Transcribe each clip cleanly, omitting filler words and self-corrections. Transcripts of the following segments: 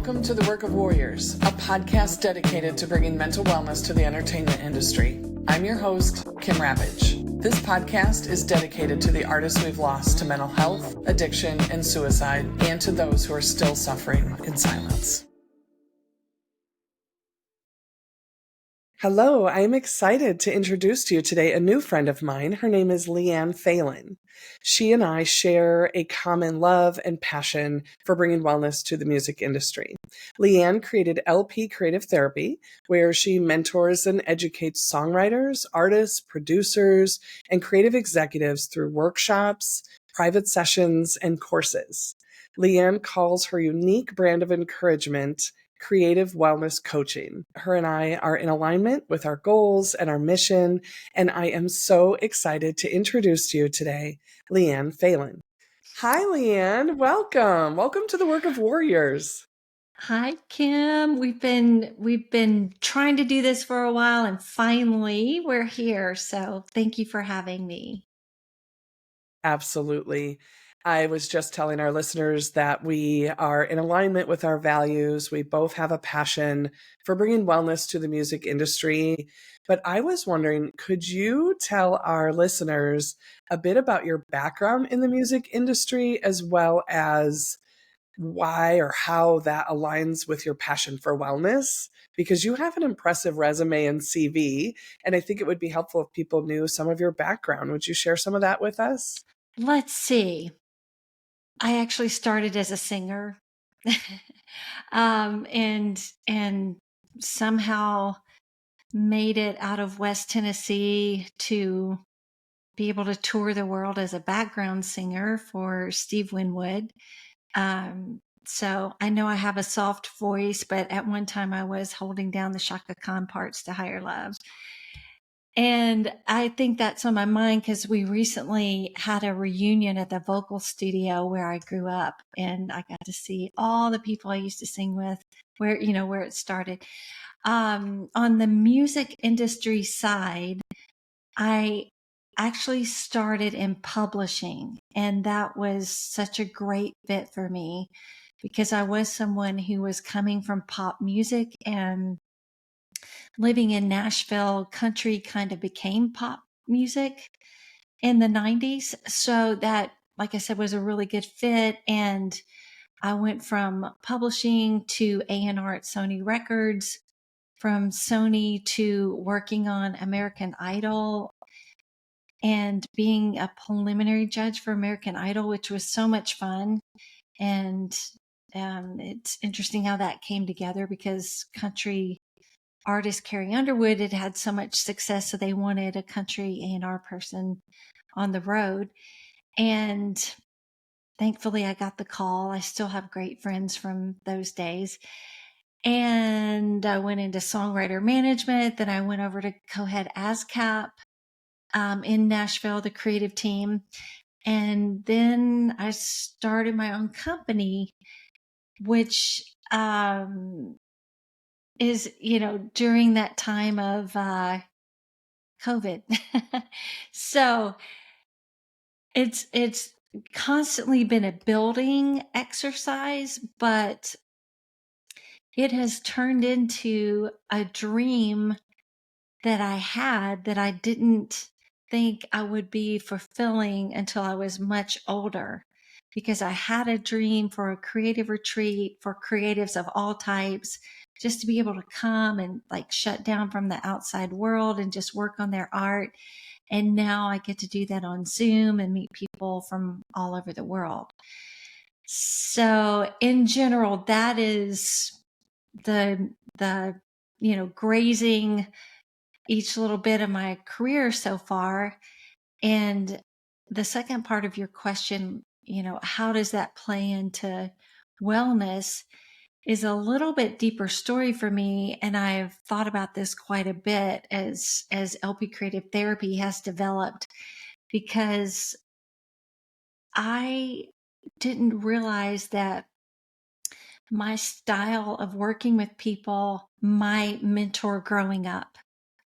Welcome to The Work of Warriors, a podcast dedicated to bringing mental wellness to the entertainment industry. I'm your host, Kim Ravage. This podcast is dedicated to the artists we've lost to mental health, addiction, and suicide, and to those who are still suffering in silence. Hello, I am excited to introduce to you today a new friend of mine. Her name is LeAnn Phelan. She and I share a common love and passion for bringing wellness to the music industry. LeAnn created LP Creative Therapy, where she mentors and educates songwriters, artists, producers, and creative executives through workshops, private sessions, and courses. LeAnn calls her unique brand of encouragement creative wellness coaching. Her and I are in alignment with our goals and our mission, and I am so excited to introduce to you today LeAnn Phelan. Hi, LeAnn. Welcome. Welcome to the Work of Warriors. Hi, Kim. We've been trying to do this for a while, and finally we're here. So thank you for having me. Absolutely. I was just telling our listeners that we are in alignment with our values. We both have a passion for bringing wellness to the music industry. But I was wondering, could you tell our listeners a bit about your background in the music industry, as well as why or how that aligns with your passion for wellness? Because you have an impressive resume and CV, and I think it would be helpful if people knew some of your background. Would you share some of that with us? Let's see. I actually started as a singer, and somehow made it out of West Tennessee to be able to tour the world as a background singer for Steve Winwood. So I know I have a soft voice, but at one time I was holding down the Shaka Khan parts to Higher Love. And I think that's on my mind because we recently had a reunion at the vocal studio where I grew up, and I got to see all the people I used to sing with, where it started. On the music industry side, I actually started in publishing, and that was such a great fit for me because I was someone who was coming from pop music, and living in Nashville, country kind of became pop music in the 90s. So that, like I said, was a really good fit. And I went from publishing to A&R at Sony Records, from Sony to working on American Idol and being a preliminary judge for American Idol, which was so much fun. And it's interesting how that came together because country artist Carrie Underwood had had so much success, so they wanted a country A&R person on the road. And thankfully I got the call. I still have great friends from those days. And I went into songwriter management. Then I went over to co-head ASCAP in Nashville, the creative team. And then I started my own company, which is, during that time of COVID. So it's constantly been a building exercise, but it has turned into a dream that I had that I didn't think I would be fulfilling until I was much older, because I had a dream for a creative retreat for creatives of all types, just to be able to come and like shut down from the outside world and just work on their art. And now I get to do that on Zoom and meet people from all over the world. So in general, that is the grazing each little bit of my career so far. And the second part of your question, how does that play into wellness, is a little bit deeper story for me. And I've thought about this quite a bit as LP Creative Therapy has developed, because I didn't realize that my style of working with people might mentor growing up.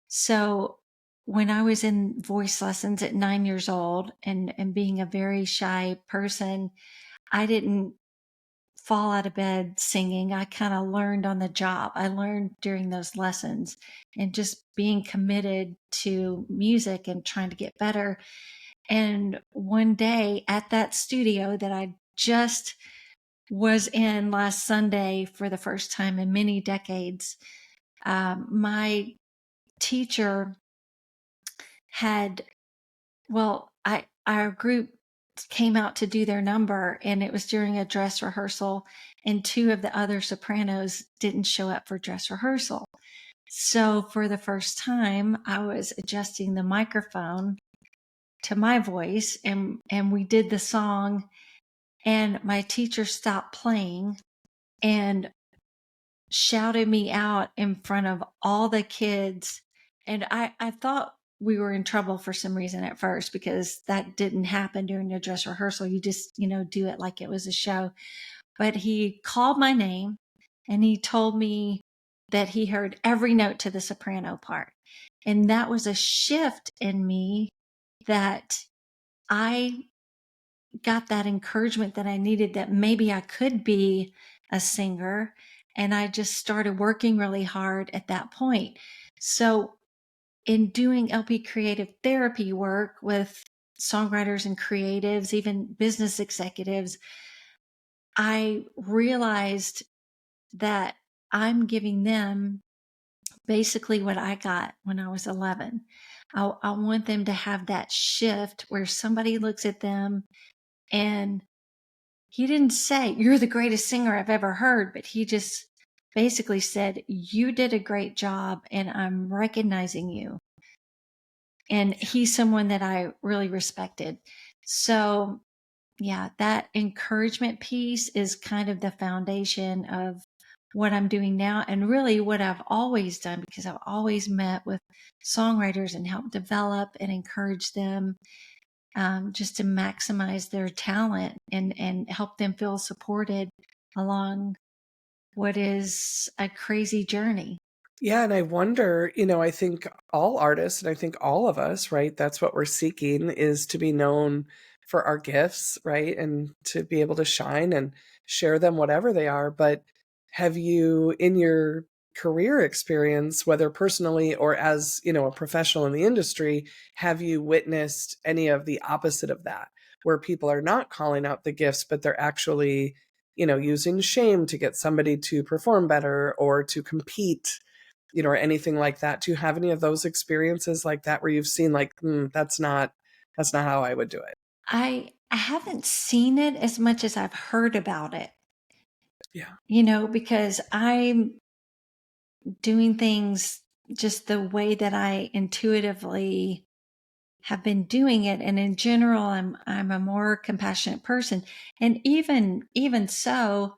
So when I was in voice lessons at 9 years old and being a very shy person, I didn't fall out of bed singing. I kind of learned on the job. I learned during those lessons and just being committed to music and trying to get better. And one day at that studio that I just was in last Sunday for the first time in many decades, my teacher had, our group came out to do their number, and it was during a dress rehearsal, and two of the other sopranos didn't show up for dress rehearsal. So for the first time, I was adjusting the microphone to my voice, and we did the song, and my teacher stopped playing and shouted me out in front of all the kids. And I thought we were in trouble for some reason at first, because that didn't happen during the dress rehearsal. You just, do it like it was a show. But he called my name and he told me that he heard every note to the soprano part. And that was a shift in me, that I got that encouragement that I needed, that maybe I could be a singer. And I just started working really hard at that point. So in doing LP creative therapy work with songwriters and creatives, even business executives, I realized that I'm giving them basically what I got when I was 11. I want them to have that shift where somebody looks at them, and he didn't say, "You're the greatest singer I've ever heard," but he just basically said, "You did a great job and I'm recognizing you." And he's someone that I really respected. So yeah, that encouragement piece is kind of the foundation of what I'm doing now, and really what I've always done, because I've always met with songwriters and helped develop and encourage them, just to maximize their talent and help them feel supported along what is a crazy journey. Yeah, and I wonder, I think all artists, and I think all of us, right? That's what we're seeking, is to be known for our gifts, right? And to be able to shine and share them, whatever they are. But have you, in your career experience, whether personally or as, a professional in the industry, have you witnessed any of the opposite of that, where people are not calling out the gifts, but they're actually, using shame to get somebody to perform better or to compete, or anything like that? Do you have any of those experiences like that, where you've seen like, that's not how I would do it? I haven't seen it as much as I've heard about it, Yeah. because I'm doing things just the way that I intuitively have been doing it. And in general, I'm a more compassionate person. And even so,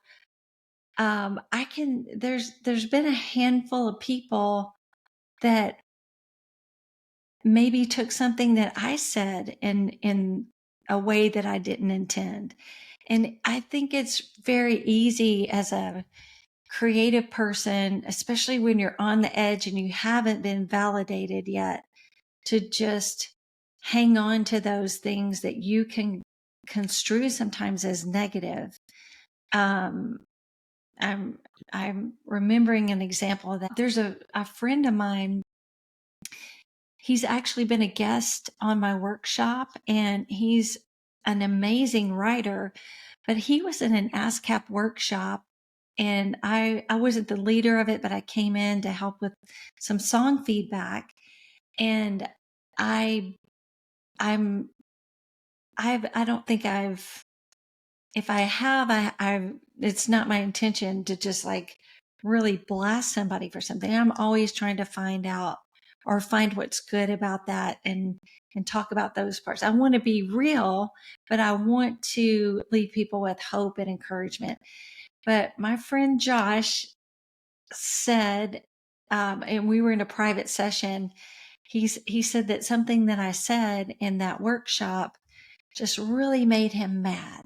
there's been a handful of people that maybe took something that I said in a way that I didn't intend. And I think it's very easy as a creative person, especially when you're on the edge and you haven't been validated yet, to just hang on to those things that you can construe sometimes as negative. Um, I'm I'm remembering an example of that. There's a friend of mine. He's actually been a guest on my workshop, and he's an amazing writer. But he was in an ASCAP workshop, and I wasn't the leader of it, but I came in to help with some song feedback. And I I'm I don't think I've, if I have, it's not my intention to just like really blast somebody for something. I'm always trying to find out or find what's good about that, and talk about those parts. I want to be real, but I want to leave people with hope and encouragement. But my friend Josh said, and we were in a private session, he said that something that I said in that workshop just really made him mad,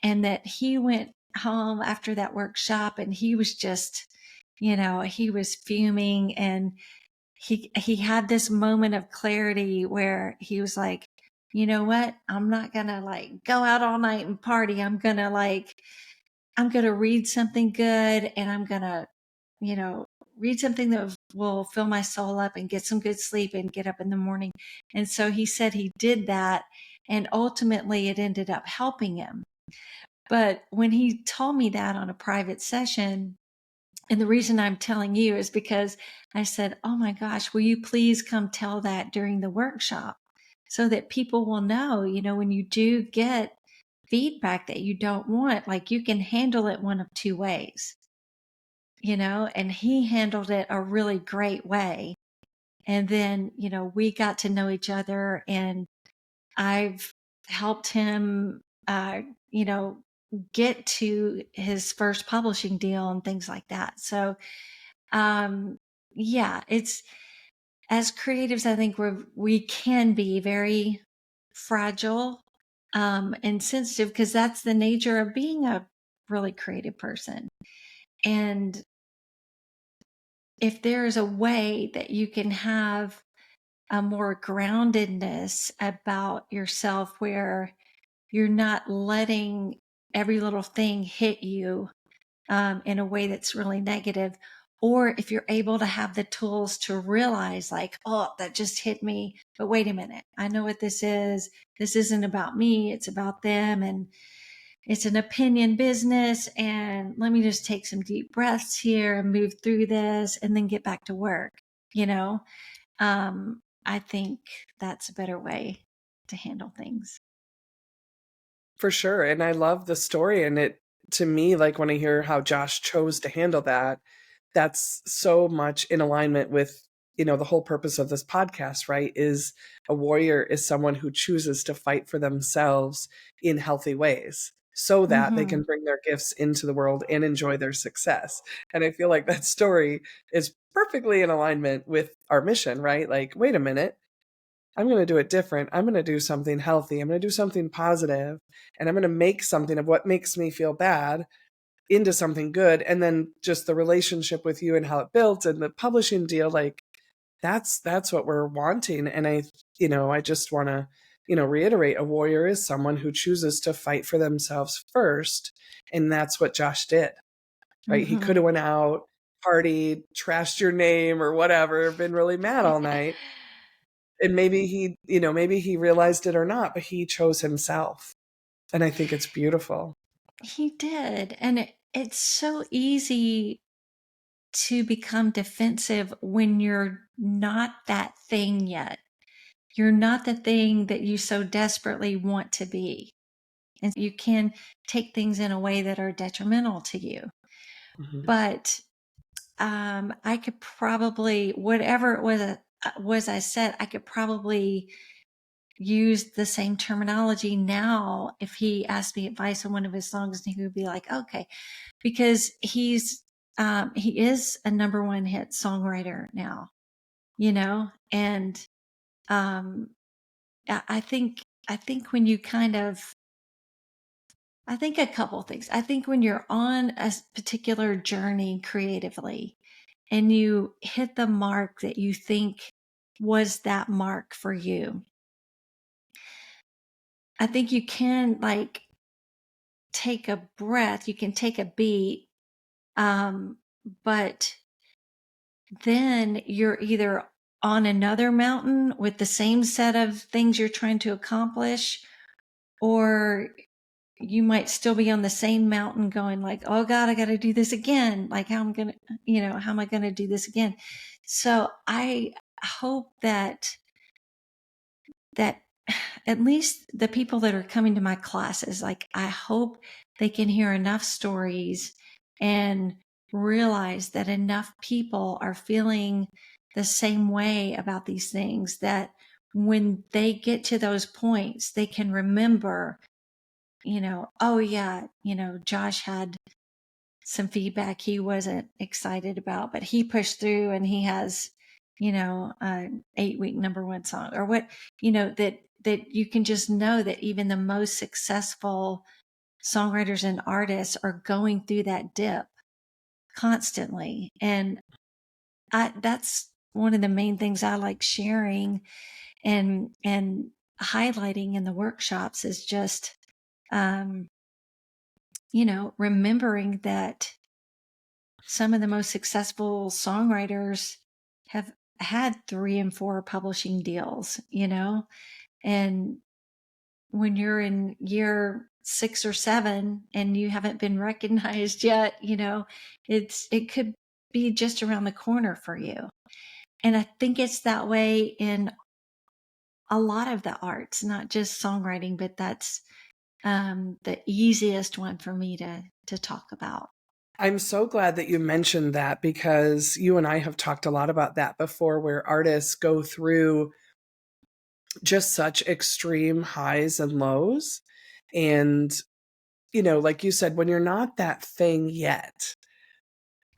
and that he went home after that workshop and he was just, he was fuming, and he had this moment of clarity where he was like, "You know what? I'm not going to like go out all night and party. I'm going to like I'm going to read something good, and I'm going to, read something that will fill my soul up and get some good sleep and get up in the morning. And so he said he did that, and ultimately it ended up helping him. But when he told me that on a private session, and the reason I'm telling you is because I said, oh my gosh, will you please come tell that during the workshop so that people will know, when you do get feedback that you don't want, like you can handle it one of two ways, and he handled it a really great way. And then, we got to know each other, and I've helped him, get to his first publishing deal and things like that. So, yeah, it's, as creatives, I think we can be very fragile, and sensitive, because that's the nature of being a really creative person. And if there is a way that you can have a more groundedness about yourself, where you're not letting every little thing hit you, in a way that's really negative, or if you're able to have the tools to realize, like, oh, that just hit me, but wait a minute, I know what this is. This isn't about me, it's about them, and it's an opinion business, and let me just take some deep breaths here and move through this and then get back to work. I think that's a better way to handle things. For sure. And I love the story. And it, to me, like when I hear how Josh chose to handle that, that's so much in alignment with, the whole purpose of this podcast, right? Is a warrior is someone who chooses to fight for themselves in healthy ways so that they can bring their gifts into the world and enjoy their success. And I feel like that story is perfectly in alignment with our mission, right? Like, wait a minute, I'm going to do it different. I'm going to do something healthy. I'm going to do something positive, and I'm going to make something of what makes me feel bad into something good. And then just the relationship with you and how it built and the publishing deal, like that's what we're wanting. And I just want to, reiterate, a warrior is someone who chooses to fight for themselves first. And that's what Josh did, right? He could have went out, partied, trashed your name or whatever, been really mad all night. And maybe he realized it or not, but he chose himself. And I think it's beautiful. He did. And it's so easy to become defensive when you're not that thing yet. You're not the thing that you so desperately want to be. And you can take things in a way that are detrimental to you. Mhm. But I could probably, whatever it was I said, I could probably use the same terminology now if he asked me advice on one of his songs, and he would be like, okay, because he is a number one hit songwriter now, and I think when you I think a couple things. I think when you're on a particular journey creatively and you hit the mark that you think was that mark for you, I think you can take a breath, you can take a beat, but then you're either on another mountain with the same set of things you're trying to accomplish, or you might still be on the same mountain going like, oh God, I got to do this again. Like how am I going to do this again? So I hope that at least the people that are coming to my classes, like I hope they can hear enough stories and realize that enough people are feeling the same way about these things, that when they get to those points, they can remember, oh yeah, Josh had some feedback he wasn't excited about, but he pushed through and he has, an 8-week number one song, or what, that you can just know that even the most successful songwriters and artists are going through that dip constantly. And that's one of the main things I like sharing and highlighting in the workshops is just, remembering that some of the most successful songwriters have had 3 and 4 publishing deals, and when you're in year 6 or 7 and you haven't been recognized yet, it could be just around the corner for you. And I think it's that way in a lot of the arts, not just songwriting, but that's the easiest one for me to talk about. I'm so glad that you mentioned that, because you and I have talked a lot about that before, where artists go through just such extreme highs and lows. And, like you said, when you're not that thing yet.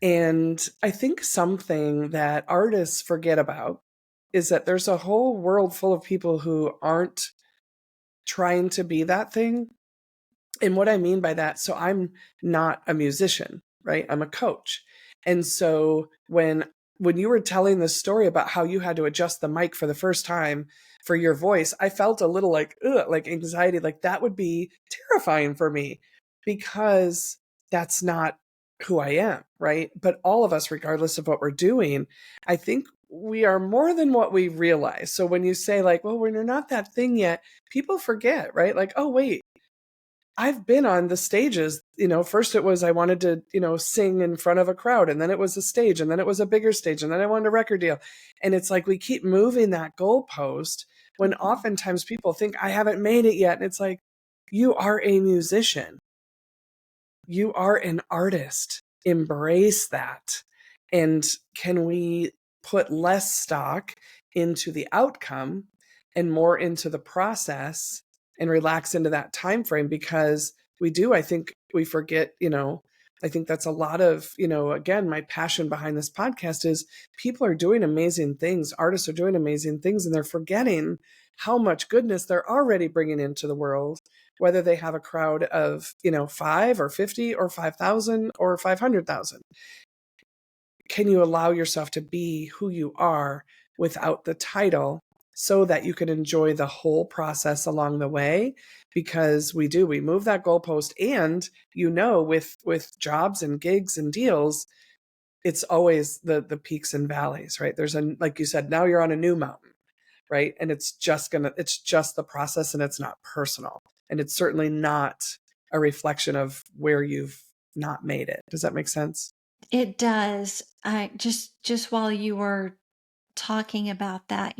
And I think something that artists forget about is that there's a whole world full of people who aren't trying to be that thing. And what I mean by that, so I'm not a musician, right? I'm a coach. And so when you were telling this story about how you had to adjust the mic for the first time for your voice, I felt a little like, ugh, like anxiety, like that would be terrifying for me, because that's not who I am, right? But all of us, regardless of what we're doing, I think we are more than what we realize. So when you say like, well, when you're not that thing yet, people forget, right? Like, oh, wait, I've been on the stages, first it was I wanted to, sing in front of a crowd, and then it was a stage, and then it was a bigger stage, and then I wanted a record deal. And it's like we keep moving that goalpost when oftentimes people think I haven't made it yet. And it's like, you are a musician. You are an artist. Embrace that. And can we put less stock into the outcome and more into the process and relax into that time frame? Because I think we forget, I think that's a lot of, again, my passion behind this podcast is people are doing amazing things. Artists are doing amazing things, and they're forgetting how much goodness they're already bringing into the world, whether they have a crowd of, 5 or 50 or 5,000 or 500,000. Can you allow yourself to be who you are without the title, so that you can enjoy the whole process along the way? Because we move that goalpost, and with jobs and gigs and deals, it's always the peaks and valleys, right? Like you said, now you're on a new mountain, right? And it's just the process, and it's not personal. And it's certainly not a reflection of where you've not made it. Does that make sense? It does. I just while you were talking about that,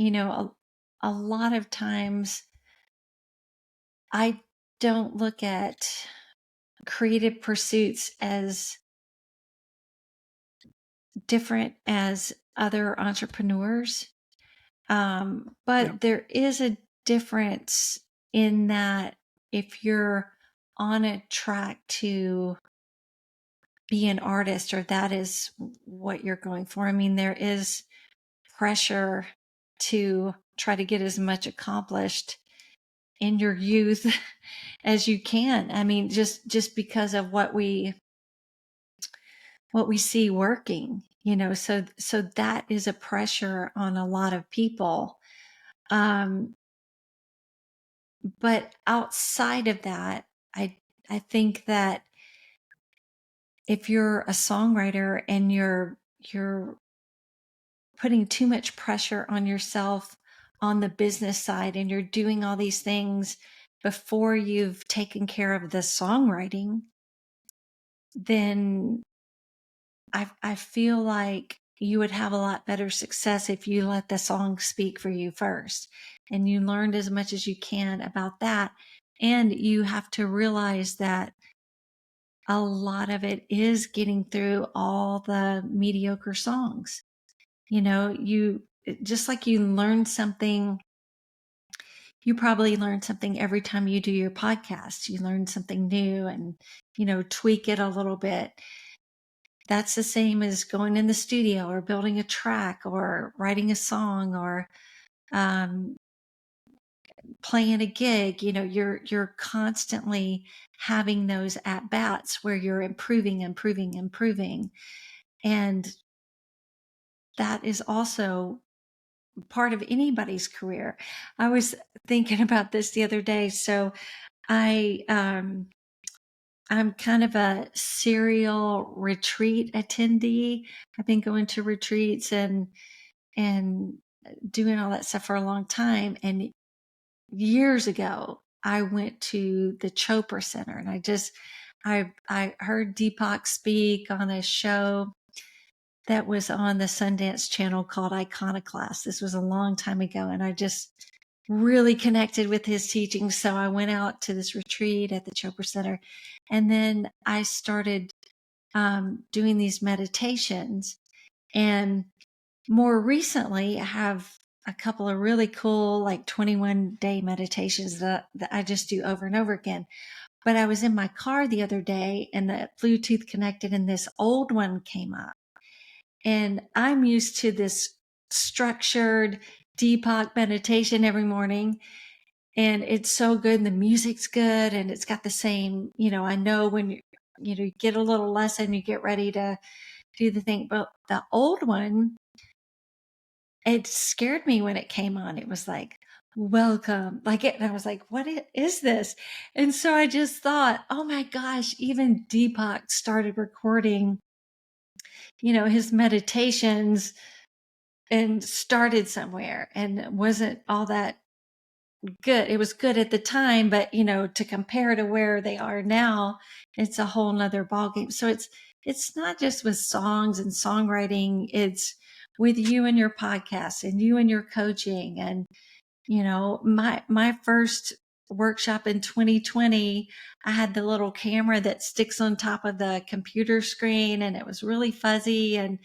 a lot of times I don't look at creative pursuits as different as other entrepreneurs. Yeah. But there is a difference in that if you're on a track to be an artist, or that is what you're going for, I mean, there is pressure to try to get as much accomplished in your youth as you can. I mean, just because of what we see working, so that is a pressure on a lot of people. But outside of that, I think that if you're a songwriter and you're putting too much pressure on yourself on the business side, and you're doing all these things before you've taken care of the songwriting, then I feel like you would have a lot better success if you let the song speak for you first, and you learned as much as you can about that. And you have to realize that a lot of it is getting through all the mediocre songs. You just like you learn something, you probably learn something every time you do your podcast. You learn something new and, tweak it a little bit. That's the same as going in the studio or building a track or writing a song or um, playing a gig. You're constantly having those at bats where you're improving, and that is also part of anybody's career. I was thinking about this the other day. So I I'm kind of a serial retreat attendee. I've been going to retreats and doing all that stuff for a long time. And years ago, I went to the Chopra Center, and I heard Deepak speak on a show that was on the Sundance Channel called Iconoclast. This was a long time ago, and I just really connected with his teachings. So I went out to this retreat at the Chopra Center, and then I started doing these meditations. And more recently, I have a couple of really cool, like 21-day meditations that I just do over and over again. But I was in my car the other day, and the Bluetooth connected, and this old one came up. And I'm used to this structured Deepak meditation every morning. And it's so good. And the music's good. And it's got the same, I know when you get a little lesson, you get ready to do the thing. But the old one, it scared me when it came on. It was like, welcome. And I was like, what is this? And so I just thought, oh my gosh, even Deepak started recording, his meditations and started somewhere, and it wasn't all that good. It was good at the time, but to compare to where they are now, it's a whole nother ballgame. So it's not just with songs and songwriting, it's with you and your podcast and you and your coaching. And my first workshop in 2020, I had the little camera that sticks on top of the computer screen, and it was really fuzzy. And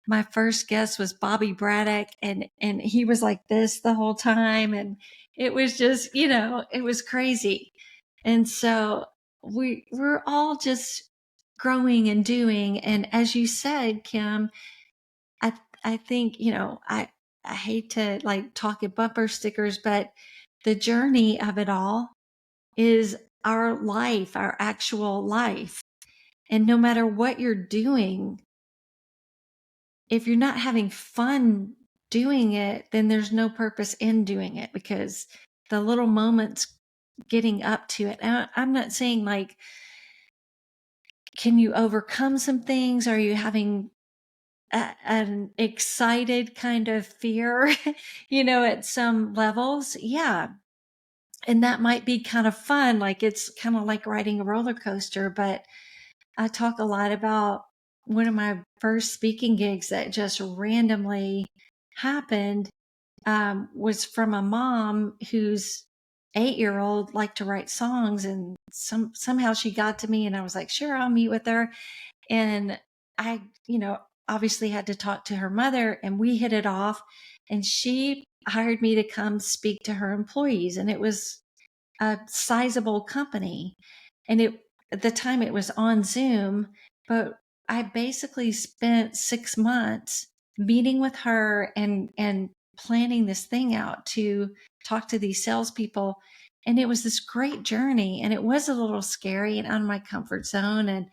my first guest was Bobby Braddock, and he was like this the whole time. And it was just, it was crazy. And so we're all just growing and doing. And as you said, Kim, I think, I hate to like talk in bumper stickers, but the journey of it all is our life, our actual life. And no matter what you're doing, if you're not having fun doing it, then there's no purpose in doing it, because the little moments getting up to it. And I'm not saying like, can you overcome some things? Are you having an excited kind of fear, at some levels? Yeah. And that might be kind of fun. Like it's kind of like riding a roller coaster. But I talk a lot about one of my first speaking gigs that just randomly happened, was from a mom whose 8-year-old liked to write songs, and somehow she got to me, and I was like, sure, I'll meet with her. And I, obviously had to talk to her mother, and we hit it off, and she hired me to come speak to her employees. And it was a sizable company. And at the time it was on Zoom, but I basically spent 6 months meeting with her and planning this thing out to talk to these salespeople. And it was this great journey, and it was a little scary and out of my comfort zone. And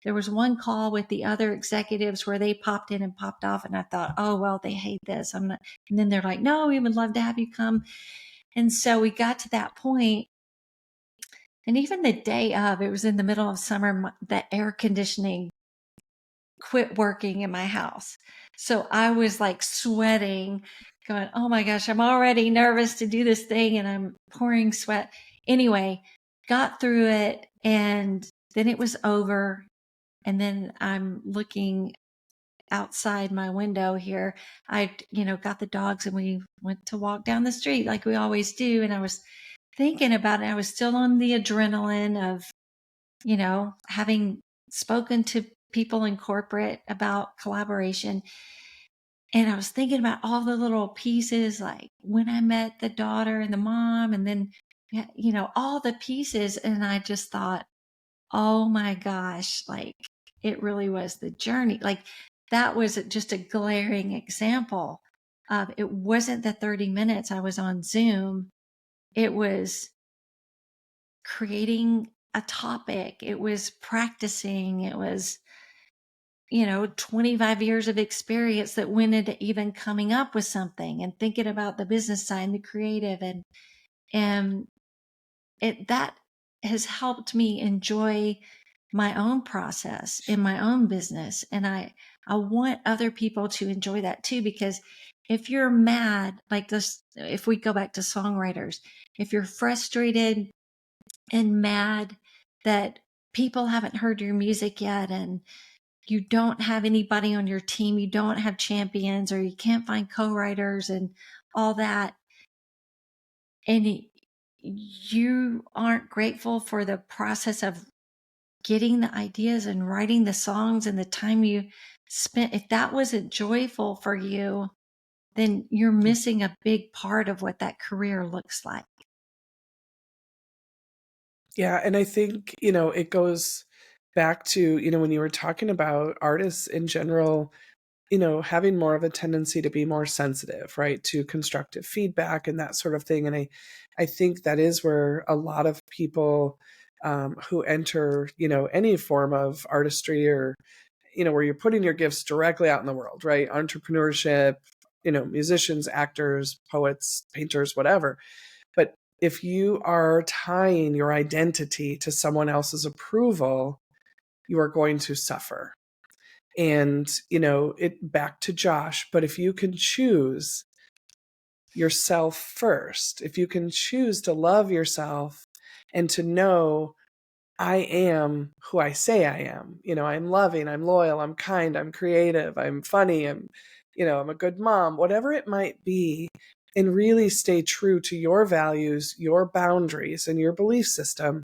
there was one call with the other executives where they popped in and popped off, and I thought, oh, well, they hate this. I'm not. And then they're like, no, we would love to have you come. And so we got to that point, and even the day of, it was in the middle of summer, the air conditioning quit working in my house. So I was like sweating, going, oh my gosh, I'm already nervous to do this thing, and I'm pouring sweat. Anyway, got through it, and then it was over. And then I'm looking outside my window here. I, got the dogs, and we went to walk down the street like we always do. And I was thinking about it. I was still on the adrenaline of, having spoken to people in corporate about collaboration. And I was thinking about all the little pieces, like when I met the daughter and the mom, and then, all the pieces. And I just thought, oh my gosh, like it really was the journey. Like that was just a glaring example of, it wasn't the 30 minutes I was on Zoom. It was creating a topic. It was practicing. It was, 25 years of experience that went into even coming up with something and thinking about the business side, the creative, and that has helped me enjoy my own process in my own business. And I want other people to enjoy that too, because if you're mad, like this, if we go back to songwriters, if you're frustrated and mad that people haven't heard your music yet, and you don't have anybody on your team, you don't have champions, or you can't find co-writers and all that, and you aren't grateful for the process of getting the ideas and writing the songs and the time you spent, if that wasn't joyful for you, then you're missing a big part of what that career looks like. Yeah, and I think, it goes back to, when you were talking about artists in general, having more of a tendency to be more sensitive, right, to constructive feedback and that sort of thing. And I think that is where a lot of people who enter, any form of artistry, or, where you're putting your gifts directly out in the world, right? Entrepreneurship, musicians, actors, poets, painters, whatever. But if you are tying your identity to someone else's approval, you are going to suffer. And, it back to Josh, but if you can choose yourself first, if you can choose to love yourself and to know, I am who I say I am, I'm loving, I'm loyal, I'm kind, I'm creative, I'm funny, I'm a good mom, whatever it might be, and really stay true to your values, your boundaries, and your belief system,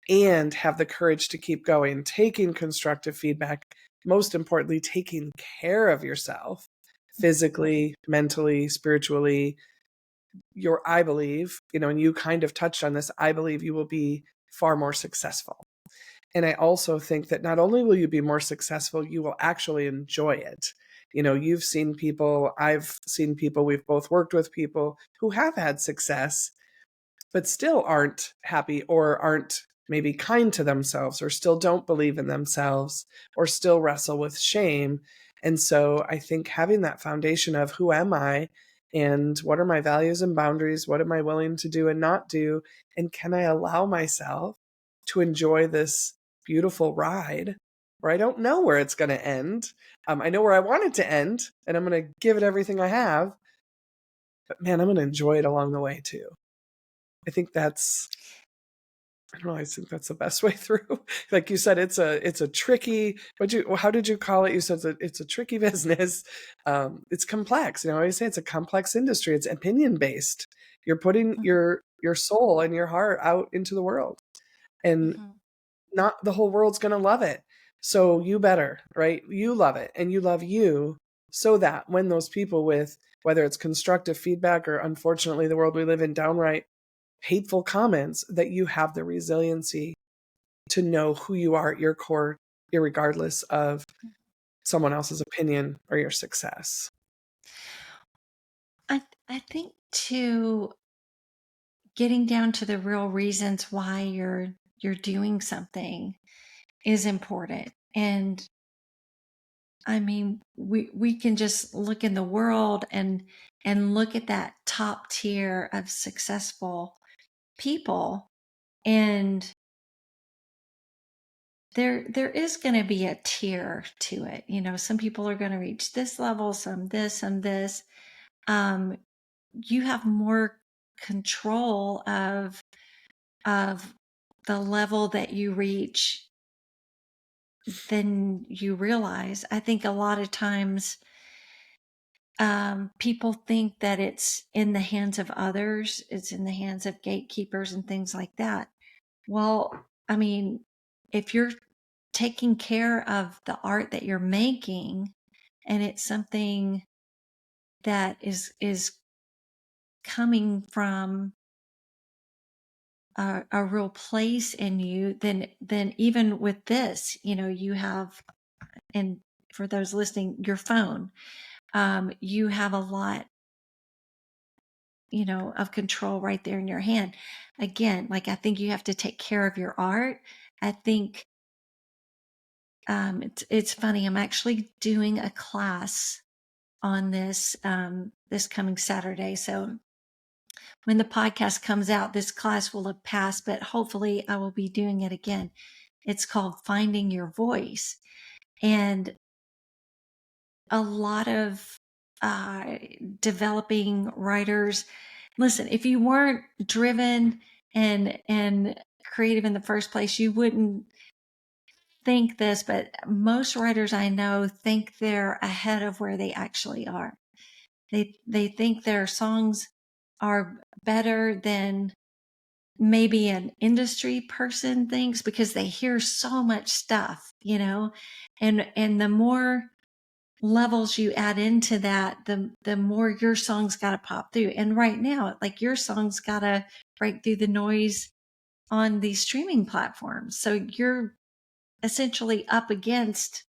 and have the courage to keep going, taking constructive feedback, most importantly, taking care of yourself physically, mentally, spiritually. I believe, and you kind of touched on this, I believe you will be far more successful. And I also think that not only will you be more successful, you will actually enjoy it. You've seen people, I've seen people, we've both worked with people who have had success, but still aren't happy, or aren't maybe kind to themselves, or still don't believe in themselves, or still wrestle with shame. And so I think having that foundation of who am I, and what are my values and boundaries, what am I willing to do and not do, and can I allow myself to enjoy this beautiful ride where I don't know where it's going to end. I know where I want it to end, and I'm going to give it everything I have, but man, I'm going to enjoy it along the way too. I think that's, I don't know, I think that's the best way through. Like you said, it's a tricky, how did you call it? You said it's a tricky business. It's complex. I always say it's a complex industry. It's opinion based. You're putting your soul and your heart out into the world, and not the whole world's going to love it. So you better, right? You love it and you love you, so that when those people with, whether it's constructive feedback or, unfortunately, the world we live in, downright hateful comments, that you have the resiliency to know who you are at your core, irregardless of someone else's opinion or your success. I think too, getting down to the real reasons why you're doing something is important. And I mean, we can just look in the world and look at that top tier of successful people, and there is going to be a tier to it. Some people are going to reach this level, some this, some this. You have more control of the level that you reach than you realize. I think a lot of times people think that it's in the hands of others, it's in the hands of gatekeepers and things like that. Well, I mean, if you're taking care of the art that you're making, and it's something that is coming from a real place in you, then even with this, you have, and for those listening, your phone, you have a lot, of control right there in your hand. Again, like, I think you have to take care of your art. I think it's funny. I'm actually doing a class on this this coming Saturday. So when the podcast comes out, this class will have passed, but hopefully I will be doing it again. It's called Finding Your Voice. And a lot of developing writers, listen, if you weren't driven and creative in the first place, you wouldn't think this, but most writers I know think they're ahead of where they actually are. They think their songs are better than maybe an industry person thinks, because they hear so much stuff, and the more levels you add into that, the more your song's got to pop through. And right now, like, your song's got to break through the noise on these streaming platforms. So you're essentially up against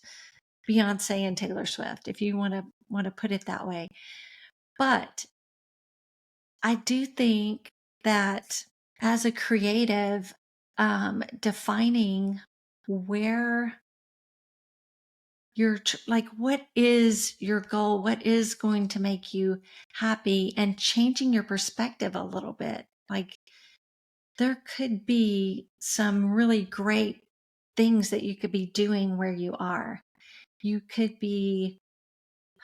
Beyonce and Taylor Swift, if you want to put it that way. But I do think that as a creative, defining where like, what is your goal? What is going to make you happy? And changing your perspective a little bit. Like, there could be some really great things that you could be doing where you are. You could be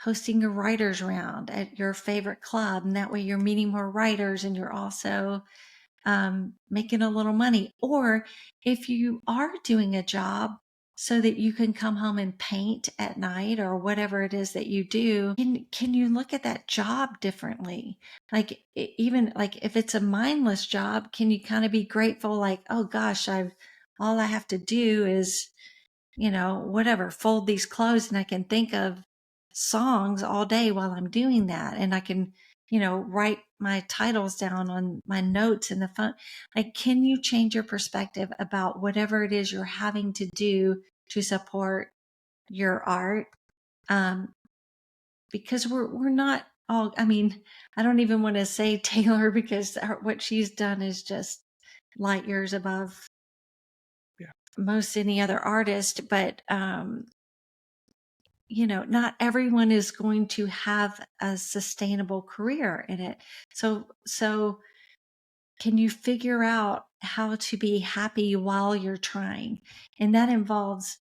hosting a writers round at your favorite club, and that way you're meeting more writers and you're also making a little money. Or if you are doing a job so that you can come home and paint at night or whatever it is that you do, can you look at that job differently? Like, even like if it's a mindless job, can you kind of be grateful, like, oh gosh, all I have to do is, whatever, fold these clothes, and I can think of songs all day while I'm doing that. And I can, write my titles down on my notes in the phone. Like, can you change your perspective about whatever it is you're having to do to support your art? Because we're not all, I mean, I don't even want to say Taylor, because what she's done is just light years above most any other artist. But not everyone is going to have a sustainable career in it. So can you figure out how to be happy while you're trying? And that involves,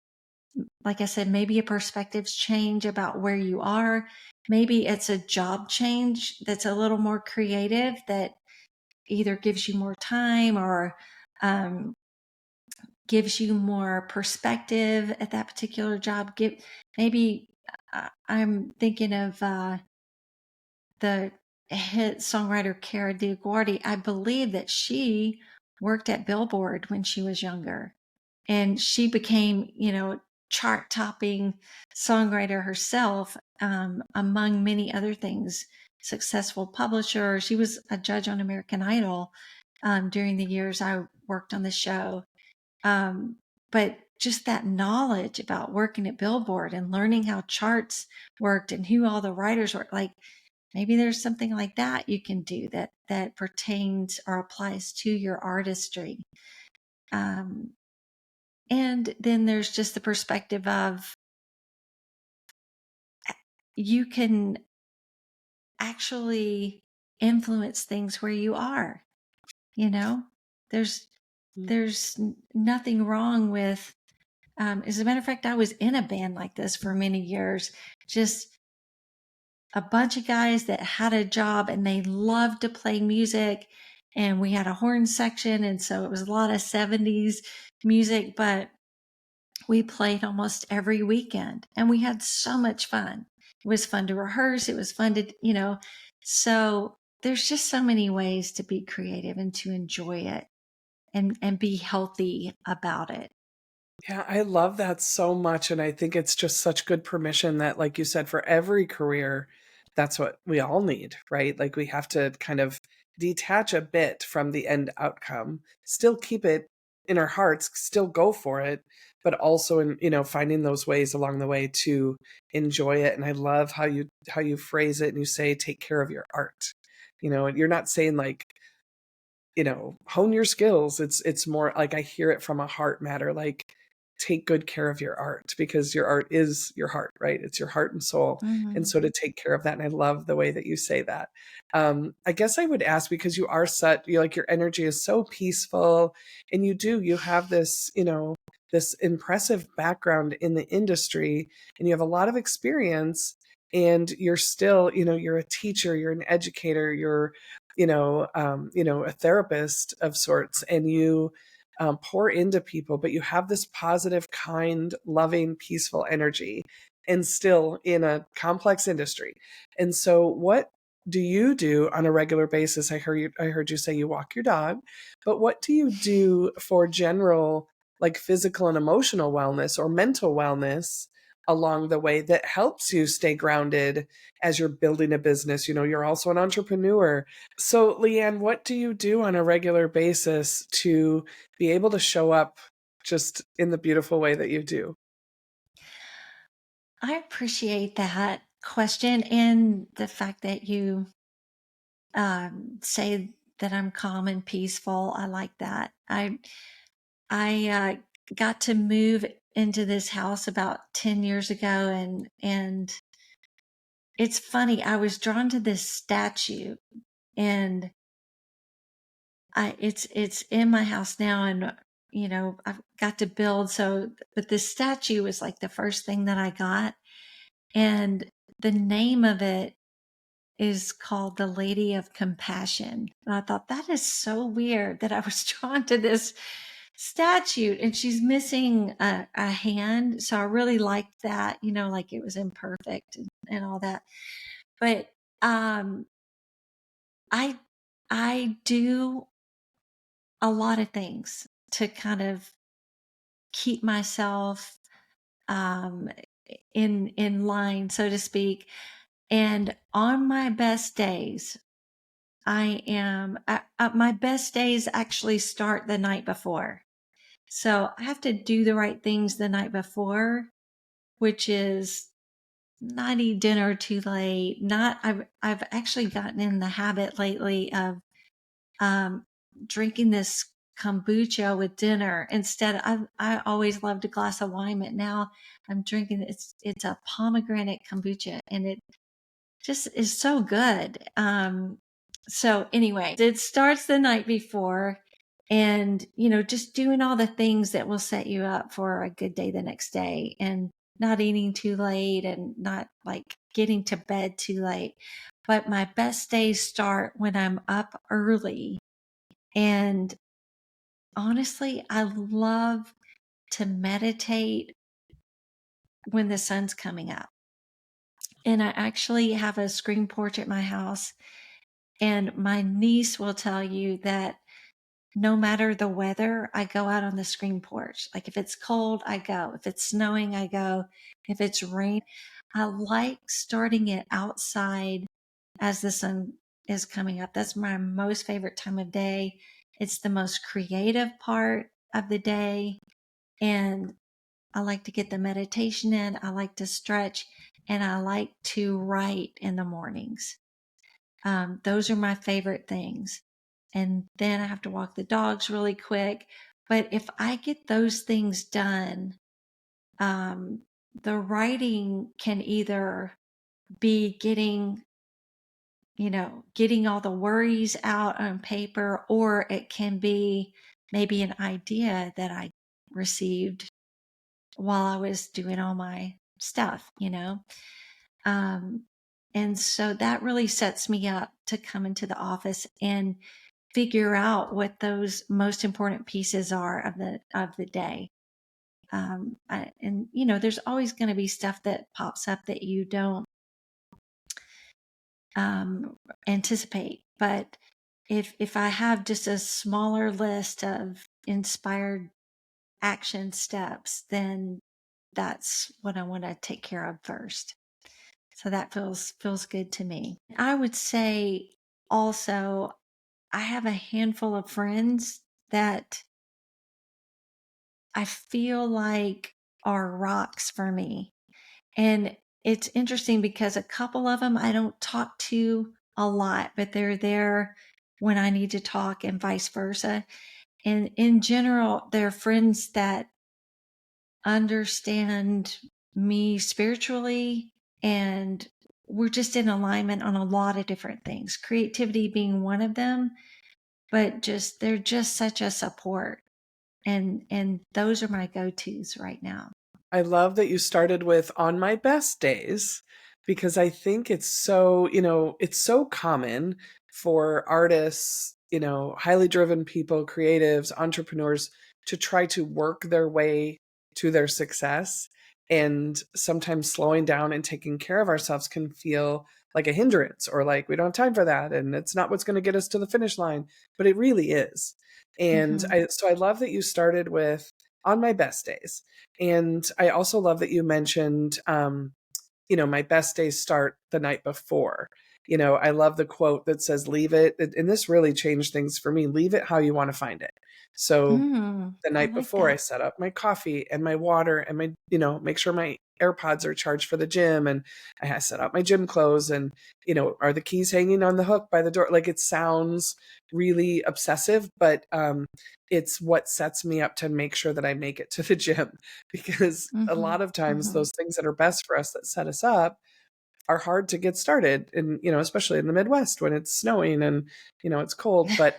like I said, maybe a perspectives change about where you are. Maybe it's a job change that's a little more creative, that either gives you more time or gives you more perspective at that particular job. Maybe I'm thinking of the hit songwriter Cara DioGuardi. I believe that she worked at Billboard when she was younger, and she became, chart topping songwriter herself, among many other things, successful publisher. She was a judge on American Idol during the years I worked on the show. But just that knowledge about working at Billboard and learning how charts worked and who all the writers were, like, maybe there's something like that you can do that pertains or applies to your artistry. And then there's just the perspective of, you can actually influence things where you are. There's nothing wrong with, as a matter of fact, I was in a band like this for many years, just a bunch of guys that had a job and they loved to play music, and we had a horn section, and so it was a lot of 70s music, but we played almost every weekend and we had so much fun. It was fun to rehearse. It was fun to, so there's just so many ways to be creative and to enjoy it and be healthy about it. Yeah, I love that so much. And I think it's just such good permission that, like you said, for every career, that's what we all need, right? Like, we have to kind of detach a bit from the end outcome, still keep it in our hearts, still go for it, but also in, finding those ways along the way to enjoy it. And I love how you phrase it, and you say, take care of your art. And you're not saying like, hone your skills. It's more like, I hear it from a heart matter, like, take good care of your art, because your art is your heart, right? It's your heart and soul. Mm-hmm. And so to take care of that. And I love the way that you say that. I guess I would ask, because you are like, your energy is so peaceful, and you have this, this impressive background in the industry, and you have a lot of experience, and you're still, you're a teacher, you're an educator, you're, a therapist of sorts, and you pour into people, but you have this positive, kind, loving, peaceful energy, and still in a complex industry. And so, what do you do on a regular basis? I heard you say you walk your dog, but what do you do for general, like physical and emotional wellness or mental wellness along the way that helps you stay grounded as you're building a business? You're also an entrepreneur. So, LeAnn, what do you do on a regular basis to be able to show up just in the beautiful way that you do? I appreciate that question and the fact that you say that I'm calm and peaceful. I like that. I got to move into this house about 10 years ago, and it's funny. I was drawn to this statue, and it's in my house now, and I've got to build. So, but this statue was like the first thing that I got, and the name of it is called the Lady of Compassion. And I thought that is so weird that I was drawn to this statue, and she's missing a hand. So I really liked that, like it was imperfect and all that. But um, I I do a lot of things to kind of keep myself um, in line, so to speak. And on my best days, my best days actually start the night before. So I have to do the right things the night before, which is not eat dinner too late. I've actually gotten in the habit lately of um, drinking this kombucha with dinner instead. I always loved a glass of wine, but now I'm drinking it's a pomegranate kombucha, and it just is so good. So anyway, it starts the night before, and just doing all the things that will set you up for a good day the next day, and not eating too late, and not like getting to bed too late. But my best days start when I'm up early, and honestly, I love to meditate when the sun's coming up. And I actually have a screen porch at my house. And my niece will tell you that no matter the weather, I go out on the screen porch. Like if it's cold, I go. If it's snowing, I go. If it's rain, I like starting it outside as the sun is coming up. That's my most favorite time of day. It's the most creative part of the day. And I like to get the meditation in. I like to stretch, and I like to write in the mornings. Those are my favorite things. And then I have to walk the dogs really quick. But if I get those things done, the writing can either be getting all the worries out on paper, or it can be maybe an idea that I received while I was doing all my stuff. Um, and so that really sets me up to come into the office and figure out what those most important pieces are of the day. And there's always going to be stuff that pops up that you don't um, anticipate. But if I have just a smaller list of inspired action steps, then that's what I want to take care of first. So that feels good to me. I would say also I have a handful of friends that I feel like are rocks for me. And it's interesting because a couple of them I don't talk to a lot, but they're there when I need to talk, and vice versa. And in general, they're friends that understand me spiritually, and we're just in alignment on a lot of different things, creativity being one of them, but they're just such a support. And those are my go-tos right now. I love that you started with on my best days because I think it's so, it's so common for artists, highly driven people, creatives, entrepreneurs to try to work their way to their success. And sometimes slowing down and taking care of ourselves can feel like a hindrance or like we don't have time for that. And it's not what's going to get us to the finish line, but it really is. And Mm-hmm. so I love that you started with on my best days. And I also love that you mentioned, my best days start the night before. I love the quote that says, leave it. And this really changed things for me. Leave it how you want to find it. So the I night like before I that. set up my coffee and my water and my, make sure my AirPods are charged for the gym and I set up my gym clothes and, are the keys hanging on the hook by the door? Like it sounds really obsessive, but it's what sets me up to make sure that I make it to the gym because a Mm-hmm. lot of times Mm-hmm. those things that are best for us that set us up are hard to get started and especially in the Midwest when it's snowing and it's cold, but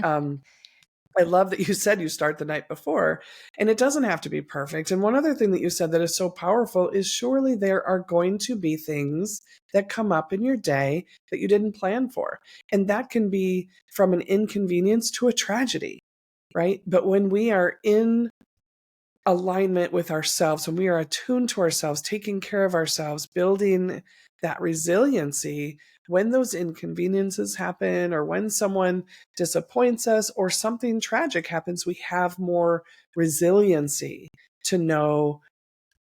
I love that you said you start the night before, and it doesn't have to be perfect. And one other thing that you said that is so powerful is surely there are going to be things that come up in your day that you didn't plan for. And that can be from an inconvenience to a tragedy, right? But when we are in alignment with ourselves, when we are attuned to ourselves, taking care of ourselves, building that resiliency, when those inconveniences happen or when someone disappoints us or something tragic happens, we have more resiliency to know